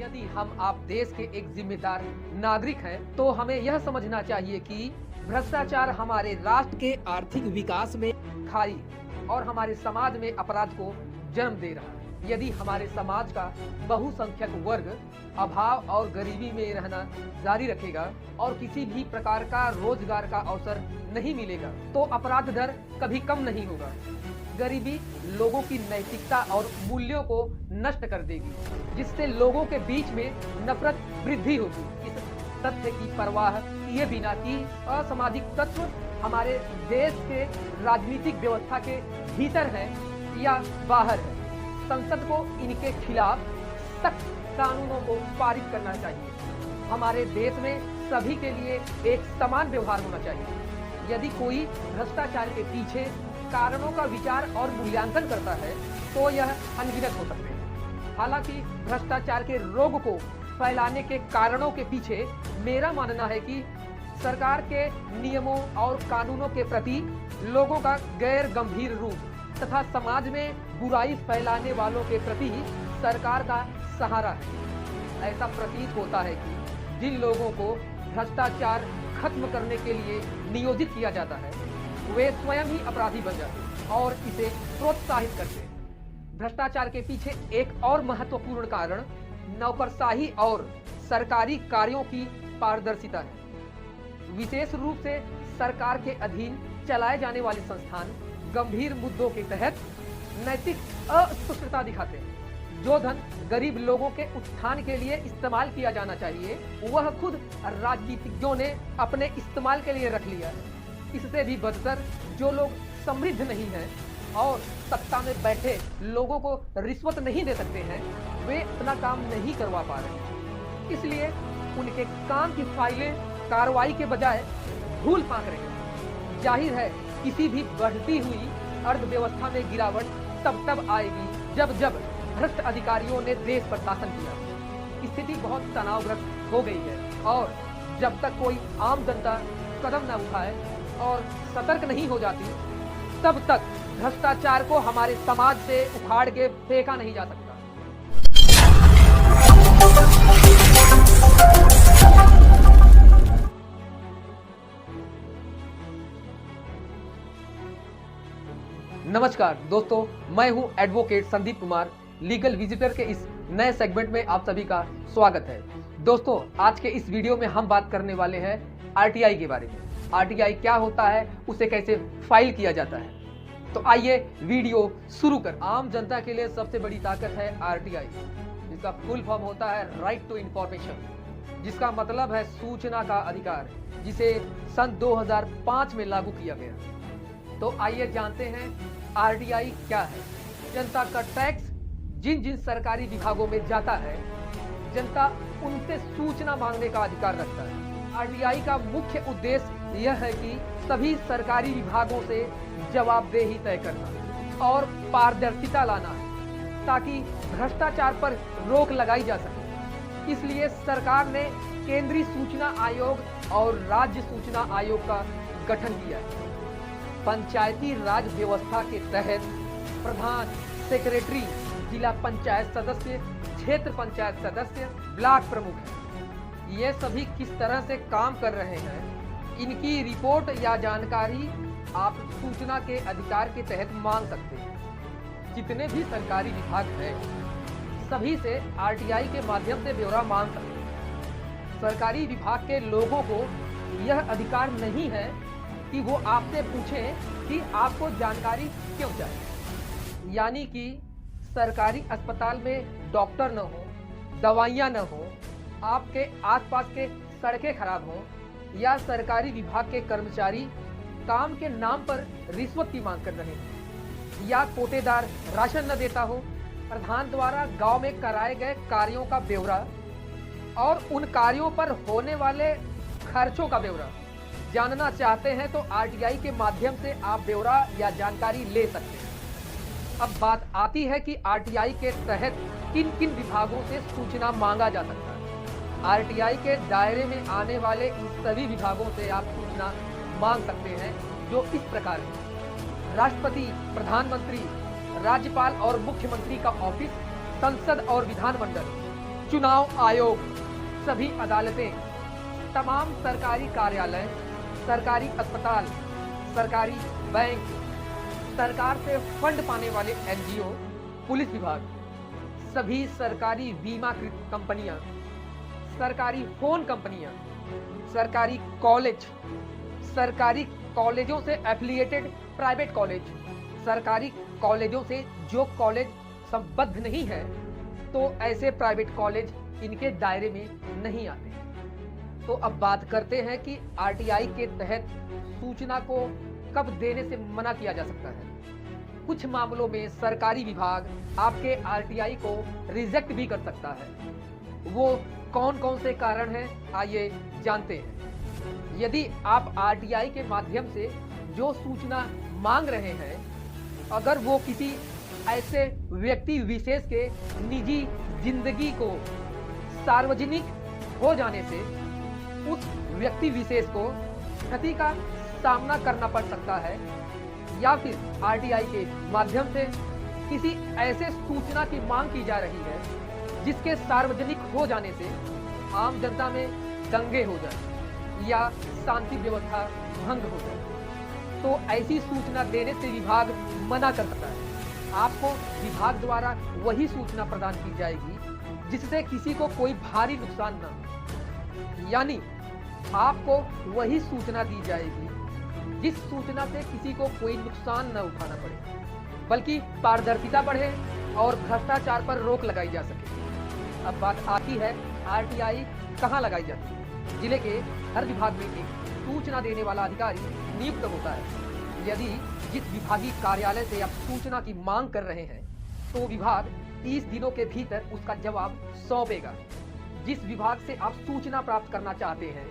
यदि हम आप देश के एक जिम्मेदार नागरिक हैं तो हमें यह समझना चाहिए कि भ्रष्टाचार हमारे राष्ट्र के आर्थिक विकास में खाई और हमारे समाज में अपराध को जन्म दे रहा है। यदि हमारे समाज का बहुसंख्यक वर्ग अभाव और गरीबी में रहना जारी रखेगा और किसी भी प्रकार का रोजगार का अवसर नहीं मिलेगा तो अपराध दर कभी कम नहीं होगा। गरीबी लोगों की नैतिकता और मूल्यों को नष्ट कर देगी, जिससे लोगों के बीच में नफरत वृद्धि होगी। इस तथ्य की परवाह किए बिना कि असामाजिक तत्व हमारे देश के राजनीतिक व्यवस्था के भीतर है या बाहर है, संसद को इनके खिलाफ सख्त कानूनों को पारित करना चाहिए। हमारे देश में सभी के लिए एक समान व्यवहार होना चाहिए। यदि कोई भ्रष्टाचार के पीछे कारणों का विचार और मूल्यांकन करता है तो यह अनगिनत हो सकते हैं। हालांकि भ्रष्टाचार के रोग को फैलाने के कारणों के पीछे मेरा मानना है कि सरकार के नियमों और कानूनों के प्रति लोगों का गैर गंभीर रूप तथा समाज में बुराई फैलाने वालों के प्रति सरकार का सहारा है। ऐसा प्रतीत होता है कि जिन लोगों को भ्रष्टाचार खत्म करने के लिए नियोजित किया जाता है वे स्वयं ही अपराधी बन जाते हैं और इसे प्रोत्साहित करते हैं। भ्रष्टाचार के पीछे एक और महत्वपूर्ण कारण नौकरशाही और सरकारी कार्यों की पारदर्शिता है। विशेष रूप से सरकार के अधीन चलाए जाने वाले संस्थान गंभीर मुद्दों के तहत नैतिक अस्पष्टता दिखाते हैं। जो धन गरीब लोगों के उत्थान के लिए इस्तेमाल किया जाना चाहिए वह खुद राजनीतिज्ञों ने अपने इस्तेमाल के लिए रख लिया है। इससे भी बदतर जो लोग समृद्ध नहीं हैं और सत्ता में बैठे लोगों को रिश्वत नहीं दे सकते हैं वे अपना काम नहीं करवा पा रहे, इसलिए उनके काम की फाइलें कार्रवाई के बजाय धूल फांक रही हैं। जाहिर है किसी भी बढ़ती हुई अर्थव्यवस्था में गिरावट तब आएगी जब भ्रष्ट अधिकारियों ने देश पर शासन किया। स्थिति बहुत तनावग्रस्त हो गई है और जब तक कोई आम जनता कदम न उठाए और सतर्क नहीं हो जाती तब तक भ्रष्टाचार को हमारे समाज से उखाड़ के फेंका नहीं जा सकता। नमस्कार दोस्तों, मैं हूं advocate Sandeep Kumar. Legal visitor के इस नए सेगमेंट में आप सभी का स्वागत है। दोस्तों, आज के इस वीडियो में हम बात करने वाले हैं आरटीआई के बारे में। आरटीआई क्या होता है, उसे कैसे फाइल किया जाता है। तो आइए वीडियो शुरू कर। आम जनता के लिए सबसे बड़ी ताकत है आरटीआई, जिसका फुल फॉर्म होता है राइट टू इंफॉर्मेशन, जिसका मतलब है सूचना का अधिकार, जिसे सन 2005 में लागू किया गया। तो आइए जानते हैं आरटीआई क्या है। जनता का टैक्स जिन जिन सरकारी विभागों में जाता है, जनता उनसे सूचना मांगने का अधिकार रखता है। आरटीआई का मुख्य उद्देश्य यह है कि सभी सरकारी विभागों से जवाबदेही तय करना और पारदर्शिता लाना है, ताकि भ्रष्टाचार पर रोक लगाई जा सके। इसलिए सरकार ने केंद्रीय सूचना आयोग और राज्य सूचना आयोग का गठन किया है। पंचायती राज व्यवस्था के तहत प्रधान, सेक्रेटरी, जिला पंचायत सदस्य, क्षेत्र पंचायत सदस्य, ब्लॉक प्रमुख हैं। ये सभी किस तरह से काम कर रहे हैं, इनकी रिपोर्ट या जानकारी आप सूचना के अधिकार के तहत मांग सकते हैं। जितने भी सरकारी विभाग हैं सभी से आरटीआई के माध्यम से ब्यौरा मांग सकते हैं। सरकारी विभाग के लोगों को यह अधिकार नहीं है कि वो आपसे पूछें कि आपको जानकारी क्यों चाहिए। यानी कि सरकारी अस्पताल में डॉक्टर न हो, दवाइयाँ न हो, आपके आसपास के सड़कें खराब हों या सरकारी विभाग के कर्मचारी काम के नाम पर रिश्वत की मांग कर रहे हैं या कोटेदार राशन न देता हो, प्रधान द्वारा गांव में कराए गए कार्यों का ब्यौरा और उन कार्यों पर होने वाले खर्चों का ब्यौरा जानना चाहते हैं तो आरटीआई के माध्यम से आप ब्यौरा या जानकारी ले सकते हैं। अब बात आती है कि आरटीआई के तहत किन किन विभागों से सूचना मांगा जा सकता है। आरटीआई के दायरे में आने वाले इन सभी विभागों से आप सूचना मांग सकते हैं, जो इस प्रकार है: राष्ट्रपति, प्रधानमंत्री, राज्यपाल और मुख्यमंत्री का ऑफिस, संसद और विधानमंडल, चुनाव आयोग, सभी अदालतें, तमाम सरकारी कार्यालय, सरकारी अस्पताल, सरकारी बैंक, सरकार से फंड पाने वाले एनजीओ, पुलिस विभाग, सभी सरकारी बीमाकृत कंपनियां, सरकारी फोन कंपनियां, सरकारी कॉलेज, सरकारी कॉलेजों से एफिलिएटेड प्राइवेट कॉलेज, सरकारी कॉलेजों से जो कॉलेज संबद्ध नहीं है, तो ऐसे प्राइवेट कॉलेज इनके दायरे में नहीं आते। तो अब बात करते हैं कि आरटीआई के तहत सूचना को कब देने से मना किया जा सकता है। कुछ मामलों में सरकारी विभाग आपके आरटीआई को रिजेक्ट भी कर सकता है। वो कौन कौन से कारण हैं, आइए जानते हैं। यदि आप आरटीआई के माध्यम से जो सूचना मांग रहे हैं, अगर वो किसी ऐसे व्यक्ति विशेष के निजी जिंदगी को सार्वजनिक हो जाने से उस व्यक्ति विशेष को क्षति का सामना करना पड़ सकता है, या फिर आरटीआई के माध्यम से किसी ऐसे सूचना की मांग की जा रही है जिसके सार्वजनिक हो जाने से आम जनता में दंगे हो जाए या शांति व्यवस्था भंग हो जाए, तो ऐसी सूचना देने से विभाग मना कर सकता है। आपको विभाग द्वारा वही सूचना प्रदान की जाएगी जिससे किसी को कोई भारी नुकसान न हो, यानी आपको वही सूचना दी जाएगी जिस सूचना से किसी को कोई नुकसान न उठाना पड़े, बल्कि पारदर्शिता बढ़े और भ्रष्टाचार पर रोक लगाई जा सके। अब बात आती है आरटीआई कहाँ लगाई जाती है। जिले के हर विभाग में एक सूचना देने वाला अधिकारी नियुक्त होता है। यदि जिस विभागीय कार्यालय से आप सूचना की मांग कर रहे हैं, तो विभाग 30 दिनों के भीतर उसका जवाब सौंपेगा। जिस विभाग से आप सूचना प्राप्त करना चाहते हैं,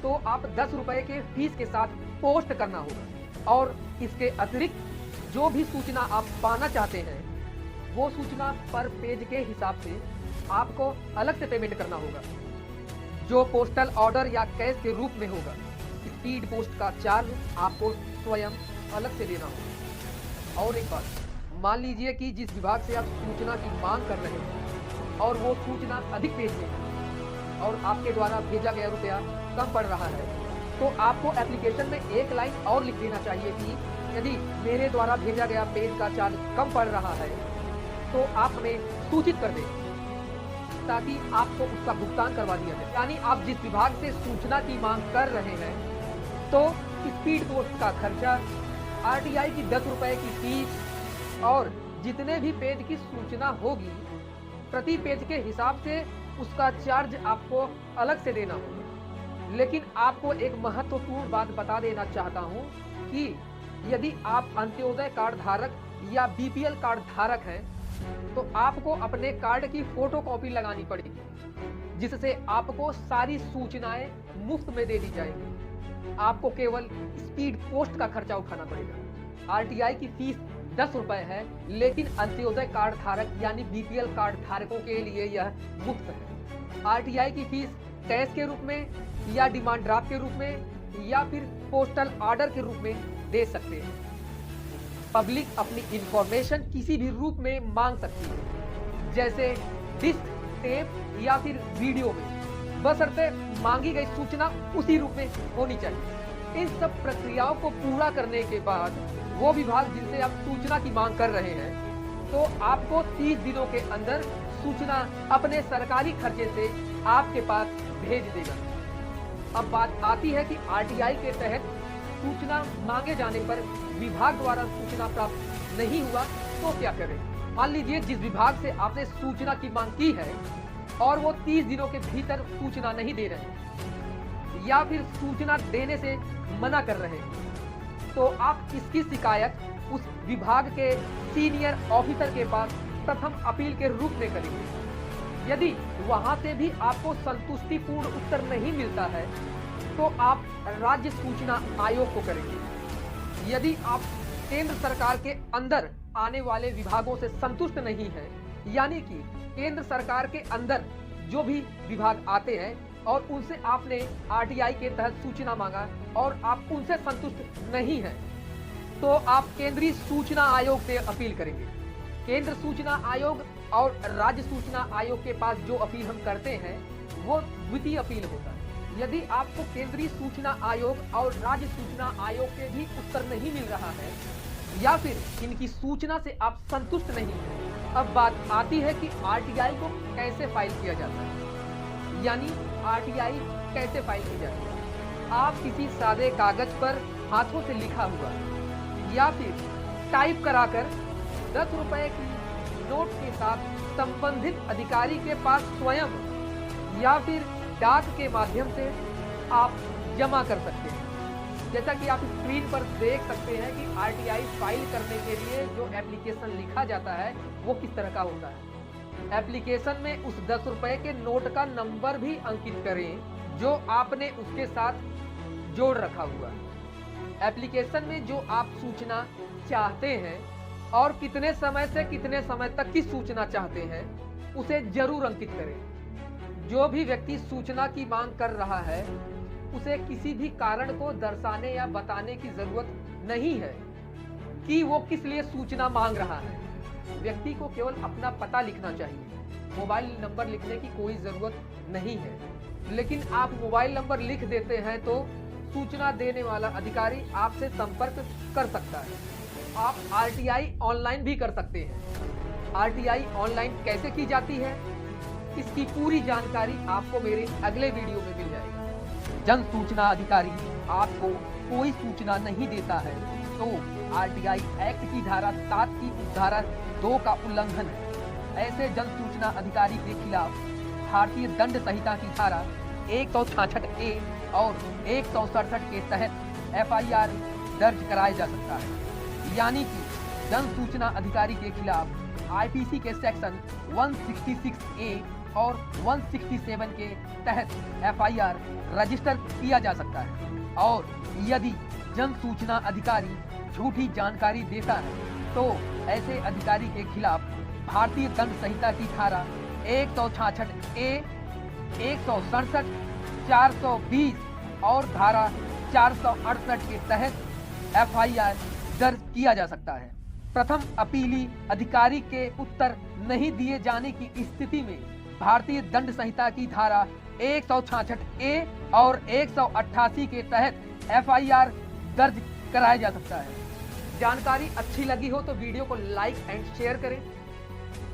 तो आप 10 रुपए के फीस के साथ पोस्ट करना होगा, और इसके अतिरिक्त जो भी सूचना आप पाना चाहते हैं, वो सूचना पर पेज के हिसाब से आपको अलग से पेमेंट करना होगा, जो पोस्टल ऑर्डर या कैश के रूप में होगा। स्पीड पोस्ट का चार्ज आपको स्वयं अलग से देना होगा। और एक बात, मान लीजिए कि जिस विभाग से आप सूचना की मांग कर रहे हैं और वो सूचना अधिक पेज में है और आपके द्वारा भेजा गया रुपया कम पड़ रहा है, तो आपको एप्लीकेशन में एक लाइन और लिख देना चाहिए कि यदि मेरे द्वारा भेजा गया पेज का चार्ज कम पड़ रहा है तो आप हमें सूचित कर दें, ताकि आपको उसका भुगतान करवा दिया जाए। यानी आप जिस विभाग से सूचना की मांग कर रहे हैं, तो स्पीड पोस्ट का खर्चा, आरटीआई की 10 रुपए की फीस और जितने भी पेज की सूचना होगी, प्रति पेज के हिसाब से उसका चार्ज आपको अलग से देना होगा। लेकिन आपको एक महत्वपूर्ण बात बता देना चाहता हूं कि यदि आप अंत्योदय कार्ड धारक या बीपीएल कार्ड धारक हैं, तो आपको अपने कार्ड की फोटोकॉपी लगानी पड़ेगी, जिससे आपको सारी सूचनाएं मुफ्त में दे दी जाएंगी। आपको केवल स्पीड पोस्ट का खर्चा उठाना पड़ेगा। आरटीआई की फीस 10 रुपए है, लेकिन अंत्योदय कार्ड धारक यानी बीपीएल कार्ड धारकों के लिए यह मुफ्त है। आरटीआई की फीस कैश के रूप में या डिमांड ड्राफ्ट के रूप में या फिर पोस्टल ऑर्डर के रूप में दे सकते हैं। पब्लिक अपनी इंफॉर्मेशन किसी भी रूप में मांग सकती है, जैसे डिस्क, टेप या फिर वीडियो में, बशर्ते मांगी गई सूचना उसी रूप में होनी चाहिए। इन सब प्रक्रियाओं को पूरा करने के बाद वो विभाग जिनसे आप सूचना की मांग कर रहे हैं, तो आपको 30 दिनों के अंदर सूचना अपने सरकारी खर्चे से आपके पास भेज देगा। अब बात आती है कि आरटीआई के तहत सूचना मांगे जाने पर विभाग द्वारा सूचना प्राप्त नहीं हुआ तो क्या करें। मान लीजिए जिस विभाग से आपने सूचना की मांग की है और वो 30 दिनों के भीतर सूचना नहीं दे रहे या फिर सूचना देने से मना कर रहे हैं, तो आप इसकी शिकायत उस विभाग के सीनियर ऑफिसर के पास प्रथम अपील के रूप में करेंगे। यदि वहां से भी आपको संतुष्टिपूर्ण उत्तर नहीं मिलता है, तो आप राज्य सूचना आयोग को करेंगे। यदि आप केंद्र सरकार के अंदर आने वाले विभागों से संतुष्ट नहीं हैं, यानी कि केंद्र सरकार के अंदर जो भी विभाग आते हैं और उनसे आपने आरटीआई के तहत सूचना मांगा और आप उनसे संतुष्ट नहीं हैं, तो आप केंद्रीय सूचना आयोग से अपील करेंगे। केंद्र सूचना आयोग और राज्य सूचना आयोग के पास जो अपील हम करते हैं वो द्वितीय अपील होता है। यदि आपको केंद्रीय सूचना आयोग और राज्य सूचना आयोग से भी उत्तर नहीं मिल रहा है या फिर इनकी सूचना से आप संतुष्ट नहीं हैं, अब बात आती है कि आरटीआई को कैसे फाइल किया जाता है। यानी आरटीआई कैसे फाइल की जाती है? आप किसी सादे कागज पर हाथों से लिखा हुआ या फिर टाइप कराकर 10 रुपए की नोट के साथ संबंधित अधिकारी के पास स्वयं या फिर डाक के माध्यम से आप जमा कर सकते हैं। जैसा कि आप स्क्रीन पर देख सकते हैं कि आरटीआई फाइल करने के लिए जो एप्लीकेशन लिखा जाता है वो किस तरह का होता है। एप्लीकेशन में उस 10 रुपए के नोट का नंबर भी अंकित करें जो आपने उसके साथ जोड़ रखा हुआ है। एप्लीकेशन में जो आप सूचना चाहते हैं और कितने समय से कितने समय तक की सूचना चाहते हैं उसे जरूर अंकित करें। जो भी व्यक्ति सूचना की मांग कर रहा है उसे किसी भी कारण को दर्शाने या बताने की जरूरत नहीं है कि वो किस लिए सूचना मांग रहा है। व्यक्ति को केवल अपना पता लिखना चाहिए, मोबाइल नंबर लिखने की कोई जरूरत नहीं है। लेकिन आप मोबाइल नंबर लिख देते हैं तो सूचना देने वाला अधिकारी आपसे संपर्क कर सकता है। आप आरटीआई ऑनलाइन भी कर सकते हैं। आरटीआई ऑनलाइन कैसे की जाती है इसकी पूरी जानकारी आपको मेरे अगले वीडियो में मिल जाएगी। जन सूचना अधिकारी आपको कोई सूचना नहीं देता है तो आरटीआई एक्ट की धारा 7 की धारा 2 का उल्लंघन है। ऐसे जन सूचना अधिकारी के खिलाफ भारतीय दंड संहिता की धारा 166A और 167 के तहत FIR दर्ज कराया जा सकता है। यानी कि जन सूचना अधिकारी के खिलाफ आईपीसी के सेक्शन 166A और 167 के तहत FIR रजिस्टर किया जा सकता है। और यदि जन सूचना अधिकारी झूठी जानकारी देता है तो ऐसे अधिकारी के खिलाफ भारतीय दंड संहिता की धारा 166A, 167, 420 और धारा 468 के तहत FIR दर्ज किया जा सकता है। प्रथम अपीली अधिकारी के उत्तर नहीं दिए जाने की स्थिति में भारतीय दंड संहिता की धारा 166A और 188 के तहत FIR दर्ज कराया जा सकता है। जानकारी अच्छी लगी हो तो वीडियो को लाइक एंड शेयर करें।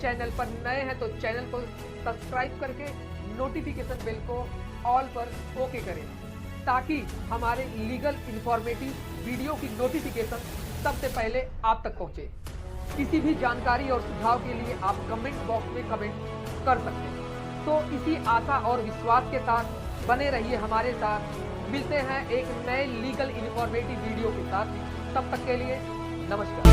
चैनल पर नए हैं तो चैनल को सब्सक्राइब करके नोटिफिकेशन बेल को ऑल पर ओके करें ताकि हमारे लीगल इंफॉर्मेटिव वीडियो की नोटिफिकेशन सबसे पहले आप तक पहुंचे। किसी भी जानकारी और सुझाव के लिए आप कमेंट बॉक्स में कमेंट कर सकते हैं। तो इसी आशा और विश्वास के साथ बने रहिए हमारे साथ। मिलते हैं एक नए लीगल इंफॉर्मेटिव वीडियो के साथ। तब तक के लिए नमस्कार।